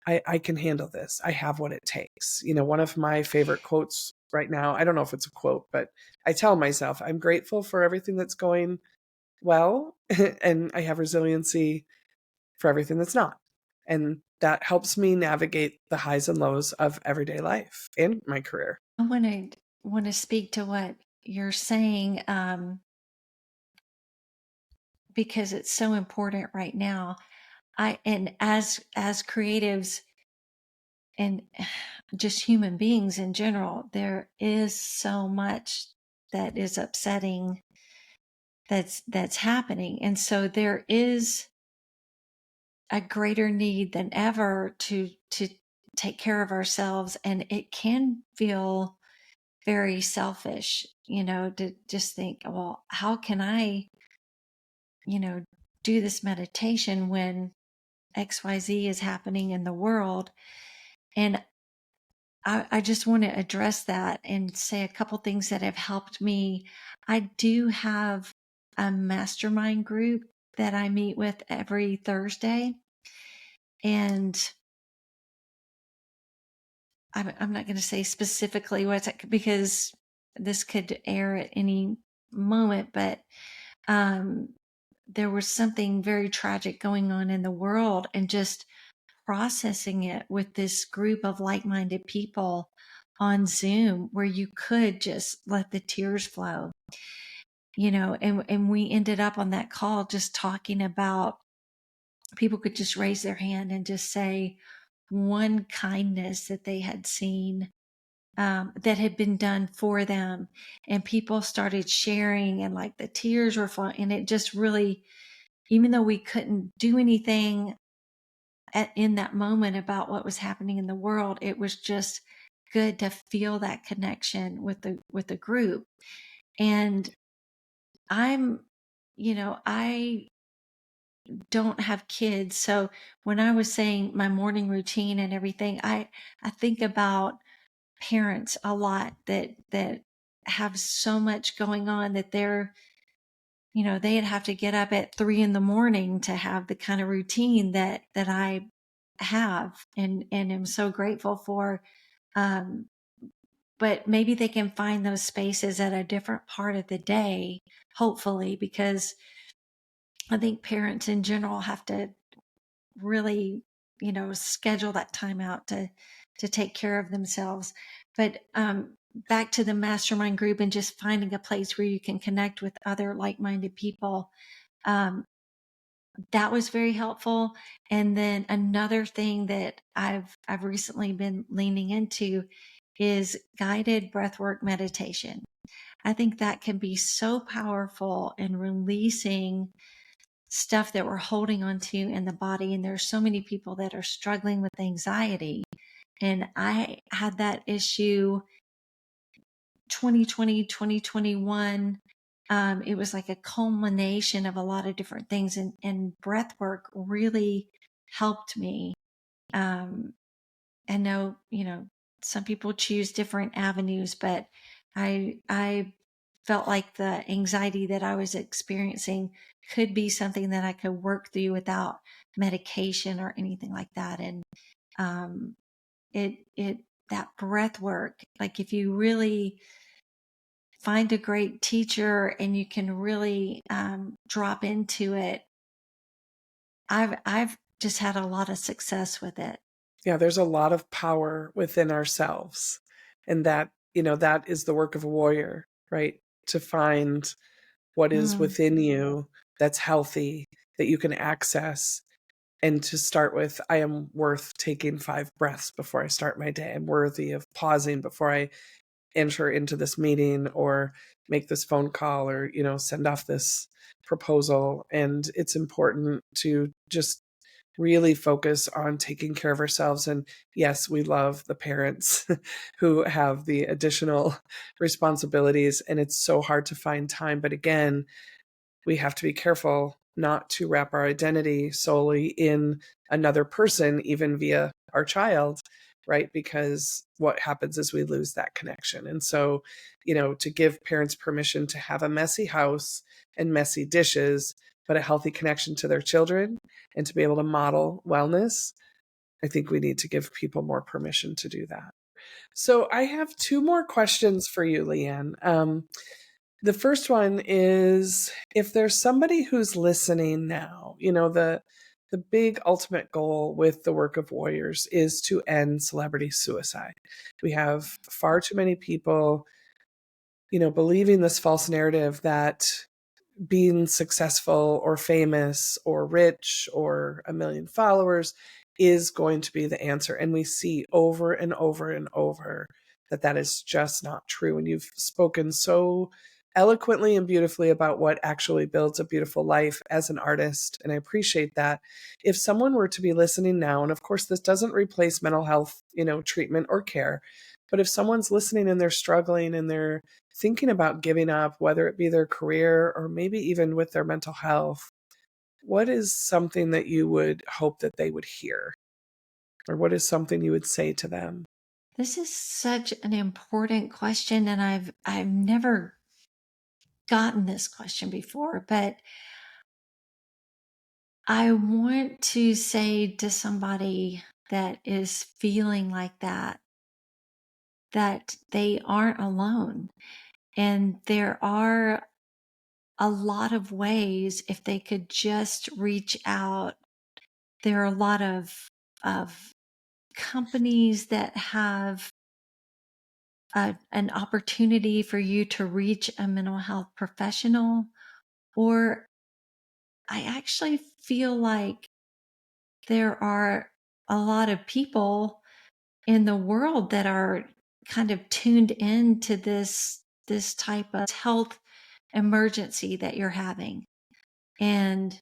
I can handle this. I have what it takes. One of my favorite quotes right now, I don't know if it's a quote, but I tell myself, I'm grateful for everything that's going well, and I have resiliency for everything that's not. And that helps me navigate the highs and lows of everyday life and my career. I want to speak to what you're saying, because it's so important right now. And as creatives and just human beings in general, there is so much that is upsetting that's happening. And so there is a greater need than ever to take care of ourselves, and it can feel very selfish, to just think, well, how can I, you know, do this meditation when XYZ is happening in the world? And I just want to address that and say a couple things that have helped me. I do have a mastermind group that I meet with every Thursday. And I'm not going to say specifically what's it, because this could air at any moment, but um, there was something very tragic going on in the world, and just processing it with this group of like-minded people on Zoom where you could just let the tears flow, and we ended up on that call just talking about, people could just raise their hand and just say one kindness that they had seen, that had been done for them. And people started sharing, and like the tears were flowing. And it just really, even though we couldn't do anything in that moment about what was happening in the world, it was just good to feel that connection with the group. And I'm, I don't have kids. So when I was saying my morning routine and everything, I think about parents a lot that have so much going on that they'd have to get up at 3 a.m. to have the kind of routine that I have, and am so grateful for. Um, but maybe they can find those spaces at a different part of the day, hopefully, because I think parents in general have to really, schedule that time out to take care of themselves. But back to the mastermind group and just finding a place where you can connect with other like-minded people. Um, that was very helpful. And then another thing that I've recently been leaning into is guided breathwork meditation. I think that can be so powerful in releasing stuff that we're holding onto in the body. And there's so many people that are struggling with anxiety. And I had that issue 2020, 2021. It was like a culmination of a lot of different things, and breath work really helped me. I know, some people choose different avenues, but I felt like the anxiety that I was experiencing could be something that I could work through without medication or anything like that. And um, it that breath work, like if you really find a great teacher and you can really drop into it, I've just had a lot of success with it. Yeah, there's a lot of power within ourselves. And that, that is the work of a warrior, right? To find what is Mm. within you that's healthy, that you can access, and to start with, I am worth taking 5 breaths before I start my day. I'm worthy of pausing before I enter into this meeting or make this phone call or, send off this proposal. And it's important to just really focus on taking care of ourselves. And yes, we love the parents who have the additional responsibilities, and it's so hard to find time. But again, we have to be careful not to wrap our identity solely in another person, even via our child, right? Because what happens is we lose that connection. And so, to give parents permission to have a messy house and messy dishes, but a healthy connection to their children and to be able to model wellness, I think we need to give people more permission to do that. So I have 2 more questions for you, LeAnn. The first one is, if there's somebody who's listening now, the big ultimate goal with the work of warriors is to end celebrity suicide. We have far too many people, believing this false narrative that being successful or famous or rich or a million followers is going to be the answer. And we see over and over and over that that is just not true. And you've spoken so eloquently and beautifully about what actually builds a beautiful life as an artist. And I appreciate that. If someone were to be listening now, and of course, this doesn't replace mental health, treatment or care, but if someone's listening and they're struggling and they're thinking about giving up, whether it be their career or maybe even with their mental health, what is something that you would hope that they would hear? Or what is something you would say to them? This is such an important question, and I've never gotten this question before, but I want to say to somebody that is feeling like that they aren't alone. And there are a lot of ways if they could just reach out. There are a lot of companies that have an opportunity for you to reach a mental health professional, or I actually feel like there are a lot of people in the world that are kind of tuned into this type of health emergency that you're having. And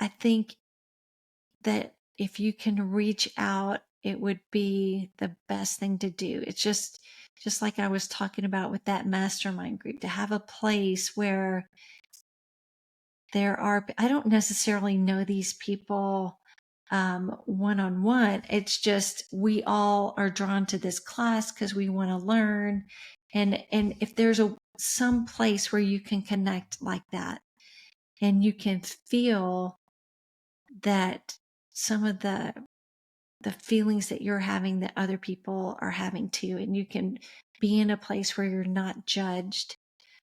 I think that if you can reach out, it would be the best thing to do. It's just like I was talking about with that mastermind group, to have a place where I don't necessarily know these people one on one. It's just we all are drawn to this class because we want to learn, and if there's some place where you can connect like that, and you can feel that some of the feelings that you're having that other people are having too, and you can be in a place where you're not judged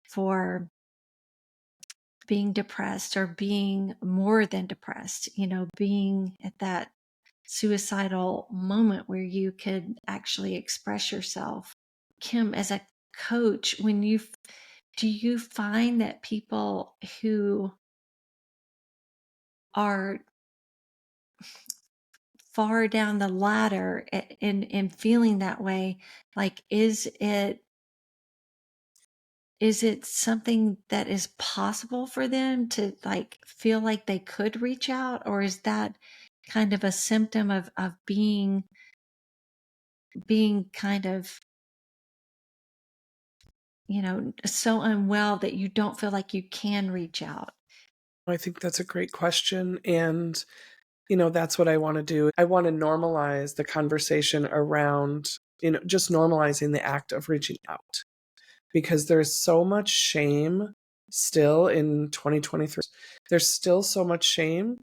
for being depressed or being more than depressed, being at that suicidal moment where you could actually express yourself. Kim, as a coach, do you find that people who are far down the ladder in feeling that way, like, is it is it something that is possible for them to like feel like they could reach out, or is that kind of a symptom of being kind of, so unwell that you don't feel like you can reach out? I think that's a great question. And, that's what I want to do. I want to normalize the conversation around, just normalizing the act of reaching out, because there's so much shame still in 2023. There's still so much shame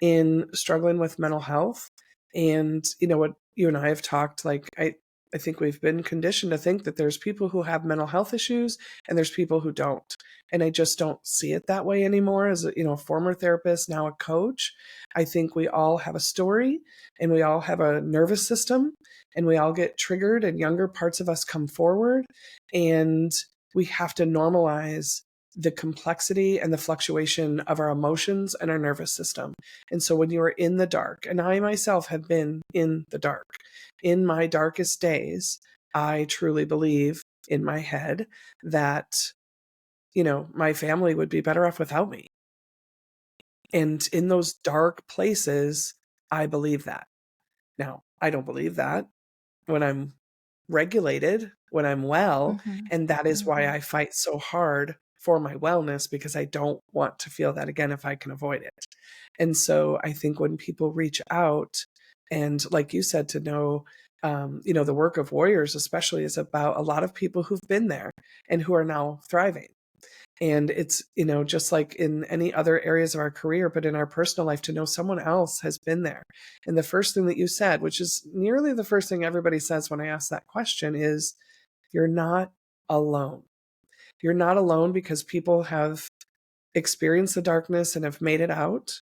in struggling with mental health. And what you and I have talked, like I think we've been conditioned to think that there's people who have mental health issues and there's people who don't. And I just don't see it that way anymore. As a, a former therapist, now a coach, I think we all have a story and we all have a nervous system and we all get triggered and younger parts of us come forward, and we have to normalize the complexity and the fluctuation of our emotions and our nervous system. And so when you are in the dark, and I myself have been in the dark, in my darkest days, I truly believe in my head that, my family would be better off without me. And in those dark places, I believe that. Now, I don't believe that when I'm regulated, when I'm well. Mm-hmm. And that is why Mm-hmm. I fight so hard for my wellness, because I don't want to feel that again if I can avoid it. And so I think when people reach out, and like you said, to know, the work of warriors, especially, is about a lot of people who've been there and who are now thriving. And it's, just like in any other areas of our career, but in our personal life, to know someone else has been there. And the first thing that you said, which is nearly the first thing everybody says when I ask that question, is you're not alone. You're not alone, because people have experienced the darkness and have made it out.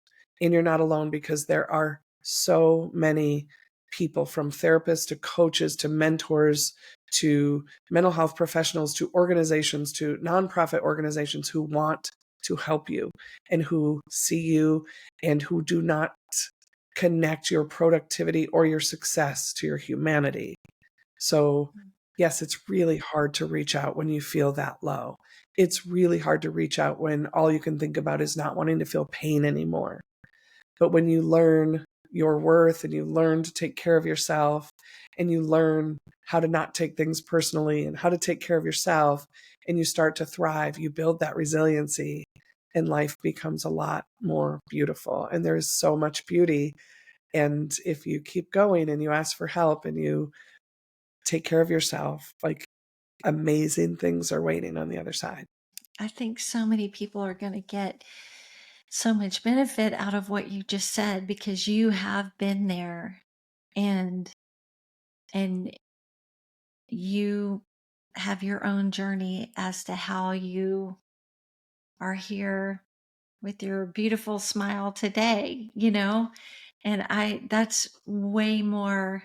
And you're not alone because there are so many people, from therapists to coaches to mentors to mental health professionals to organizations to nonprofit organizations, who want to help you and who see you and who do not connect your productivity or your success to your humanity. So, yes, it's really hard to reach out when you feel that low. It's really hard to reach out when all you can think about is not wanting to feel pain anymore. But when you learn your worth and you learn to take care of yourself and you learn how to not take things personally and how to take care of yourself, and you start to thrive, you build that resiliency, and life becomes a lot more beautiful. And there's so much beauty. And if you keep going and you ask for help and you take care of yourself, like, amazing things are waiting on the other side. I think so many people are going to get so much benefit out of what you just said, because you have been there, and and you have your own journey as to how you are here with your beautiful smile today. And that's way more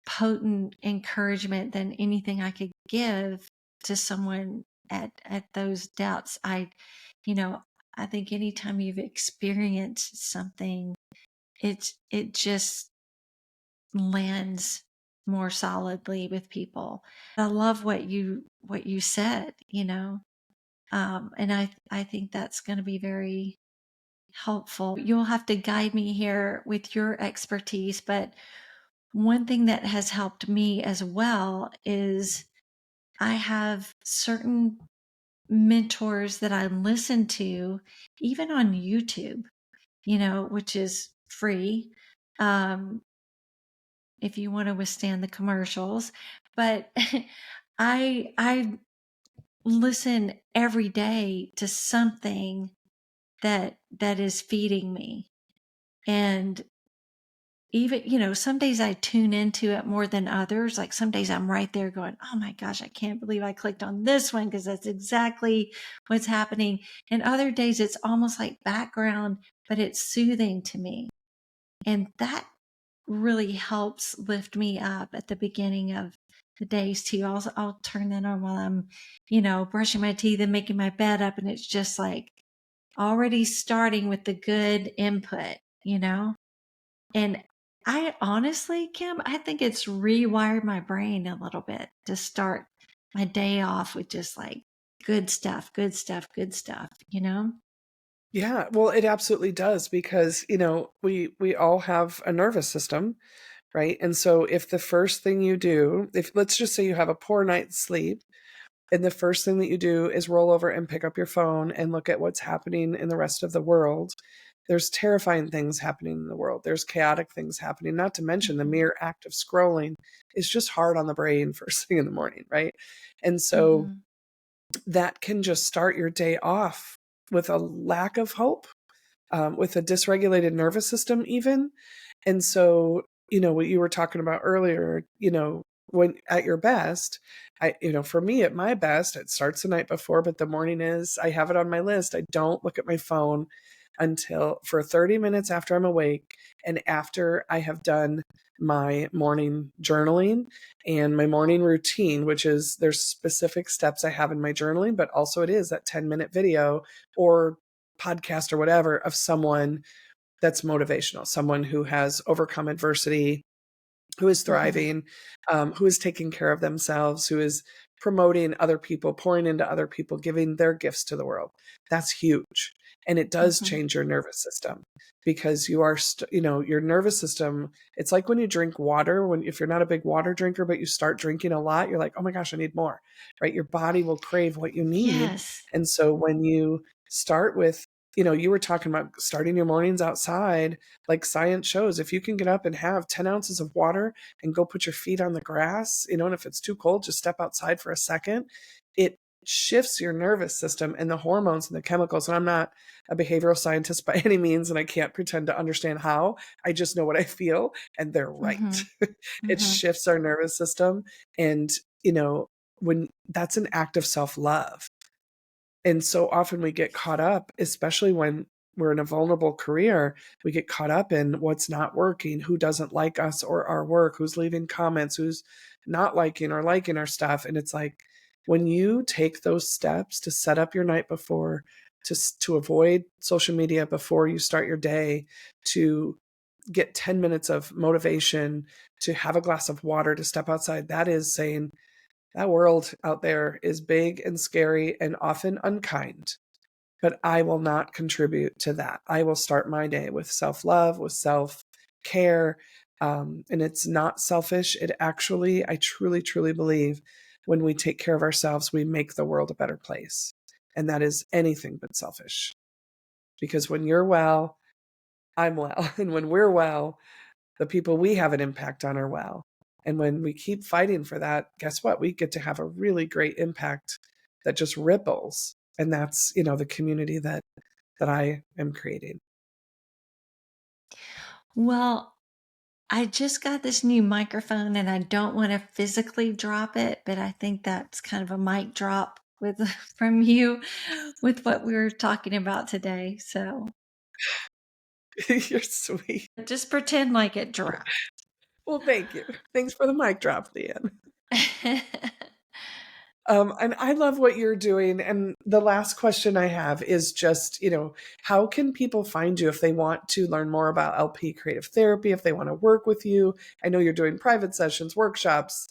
potent encouragement than anything I could give to someone at those depths. You know, I think anytime you've experienced something, it just lands more solidly with people. I love what you said. And I think that's going to be very helpful. You'll have to guide me here with your expertise, but one thing that has helped me as well is I have certain mentors that I listen to, even on YouTube, which is free, um, if you want to withstand the commercials. But I listen every day to something that is feeding me. And even, some days I tune into it more than others. Like some days I'm right there going, oh my gosh, I can't believe I clicked on this one, because that's exactly what's happening. And other days it's almost like background, but it's soothing to me. And that really helps lift me up at the beginning of the days too. I'll turn that on while I'm, brushing my teeth and making my bed up. And it's just like already starting with the good input. And I honestly, Kim, I think it's rewired my brain a little bit to start my day off with just like good stuff, good stuff, good stuff, you know? Yeah, well, it absolutely does because, we all have a nervous system, right? And so if the first thing you do, if let's just say you have a poor night's sleep, and the first thing that you do is roll over and pick up your phone and look at what's happening in the rest of the world, there's terrifying things happening in the world. There's chaotic things happening, not to mention the Mhm. mere act of scrolling is just hard on the brain first thing in the morning, right? And so Mhm. that can just start your day off with a lack of hope, with a dysregulated nervous system, even. And so, what you were talking about earlier, when at your best, for me at my best, it starts the night before, but the morning is, I have it on my list. I don't look at my phone until for 30 minutes after I'm awake and after I have done my morning journaling and my morning routine, which is there's specific steps I have in my journaling, but also it is that 10-minute video or podcast or whatever of someone that's motivational, someone who has overcome adversity, who is Mhm. thriving, who is taking care of themselves, who is promoting other people, pouring into other people, giving their gifts to the world. That's huge. And it does Mhm. change your nervous system because you are, your nervous system. It's like when you drink water, if you're not a big water drinker, but you start drinking a lot, you're like, oh my gosh, I need more, right? Your body will crave what you need. Yes. And so when you start with, you were talking about starting your mornings outside, like science shows, if you can get up and have 10 ounces of water and go put your feet on the grass, and if it's too cold, just step outside for a second, it shifts your nervous system and the hormones and the chemicals. And I'm not a behavioral scientist by any means, and I can't pretend to understand how. I just know what I feel, and they're right. Mhm. It Mhm. shifts our nervous system. And, when that's an act of self love. And so often we get caught up, especially when we're in a vulnerable career, we get caught up in what's not working, who doesn't like us or our work, who's leaving comments, who's not liking or liking our stuff. And it's like when you take those steps to set up your night before, to avoid social media before you start your day, to get 10 minutes of motivation, to have a glass of water, to step outside, that is saying, that world out there is big and scary and often unkind, but I will not contribute to that. I will start my day with self love, with self care. And it's not selfish. It actually, I truly, truly believe when we take care of ourselves, we make the world a better place. And that is anything but selfish. Because when you're well, I'm well. And when we're well, the people we have an impact on are well. And when we keep fighting for that, guess what? We get to have a really great impact that just ripples. And that's, the community that I am creating. Well, I just got this new microphone and I don't want to physically drop it, but I think that's kind of a mic drop with from you with what we were talking about today. So You're sweet. just pretend like it dropped. Well, thank you. Thanks for the mic drop, LeAnn. And I love what you're doing. And the last question I have is just, how can people find you if they want to learn more about LP creative therapy, if they want to work with you? I know you're doing private sessions, workshops,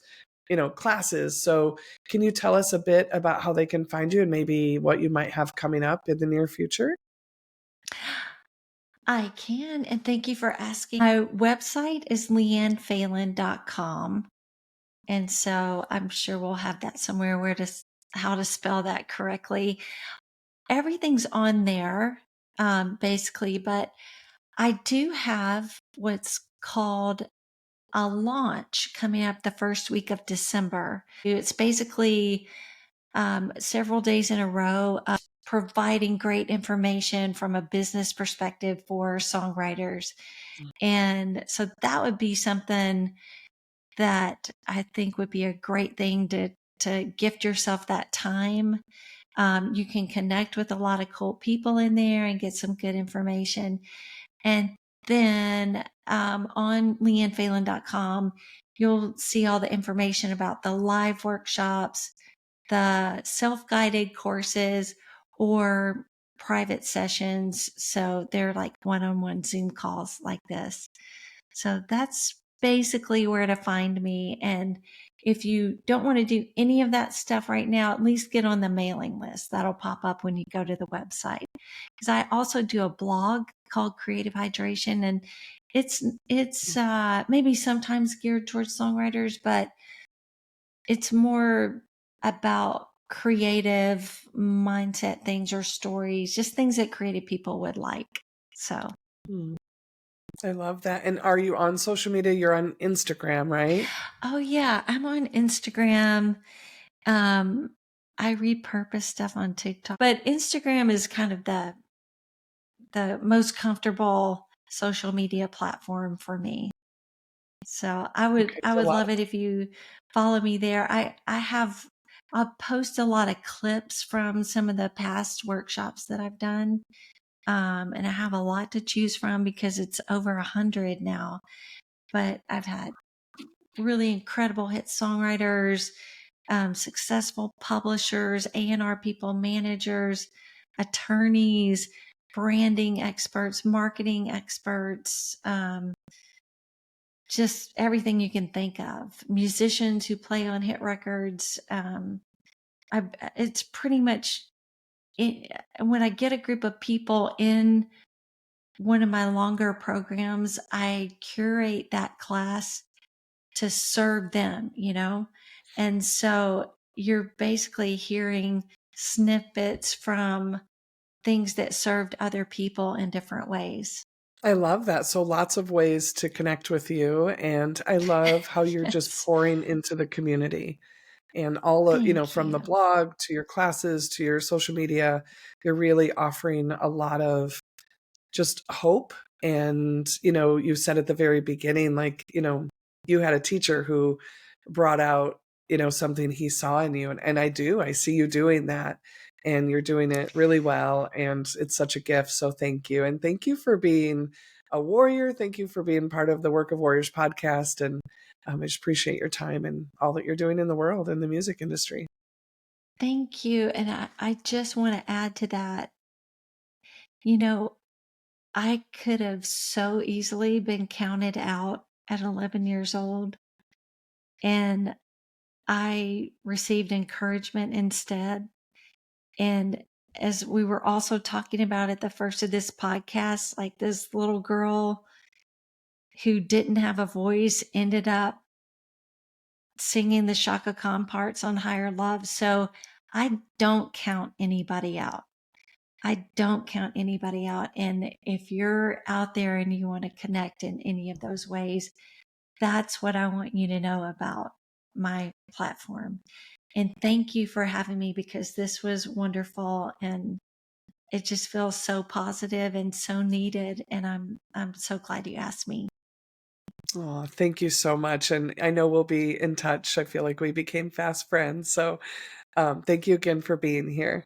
classes. So can you tell us a bit about how they can find you and maybe what you might have coming up in the near future? I can, and thank you for asking. My website is leannphelan.com. And so I'm sure we'll have that somewhere how to spell that correctly. Everything's on there, basically, but I do have what's called a launch coming up the first week of December. It's basically several days in a row of providing great information from a business perspective for songwriters. And so that would be something that I think would be a great thing to gift yourself that time. You can connect with a lot of cool people in there and get some good information. And then on leannphelan.com, you'll see all the information about the live workshops, the self-guided courses, or private sessions. So they're like one-on-one Zoom calls like this. So that's basically where to find me. And if you don't want to do any of that stuff right now, at least get on the mailing list. That'll pop up when you go to the website. Because I also do a blog called Creative Hydration, and it's maybe sometimes geared towards songwriters, but it's more about creative mindset things or stories, just things that creative people would like. So I love that. And are you on social media? You're on Instagram, right? oh yeah, I'm on Instagram. I repurpose stuff on TikTok, but Instagram is kind of the most comfortable social media platform for me. So Okay, I so a would lot love of it if you follow me there. I'll post a lot of clips from some of the past workshops that I've done. And I have a lot to choose from because it's over 100 now, but I've had really incredible hit songwriters, successful publishers, A&R people, managers, attorneys, branding experts, marketing experts, just everything you can think of. Musicians who play on hit records. It's pretty much when I get a group of people in one of my longer programs, I curate that class to serve them, and so you're basically hearing snippets from things that served other people in different ways. I love that. So lots of ways to connect with you. And I love how you're just Yes. pouring into the community and all of, Thank from the you. blog to your classes to your social media, you're really offering a lot of just hope. And, you said at the very beginning, like, you had a teacher who brought out, something he saw in you. And I see you doing that and you're doing it really well. And it's such a gift. So thank you. And thank you for being a warrior. Thank you for being part of the Work of Warriors podcast. And I just appreciate your time and all that you're doing in the world in the music industry. Thank you. And I just want to add to that, you know, I could have so easily been counted out at 11 years old, and I received encouragement instead. And as we were also talking about at the first of this podcast, like this little girl who didn't have a voice ended up singing the Shaka Khan parts on Higher Love. So I don't count anybody out. I don't count anybody out. And if you're out there and you want to connect in any of those ways, that's what I want you to know about my platform. And thank you for having me because this was wonderful and it just feels so positive and so needed. And I'm so glad you asked me. Oh, thank you so much. And I know we'll be in touch. I feel like we became fast friends. So thank you again for being here.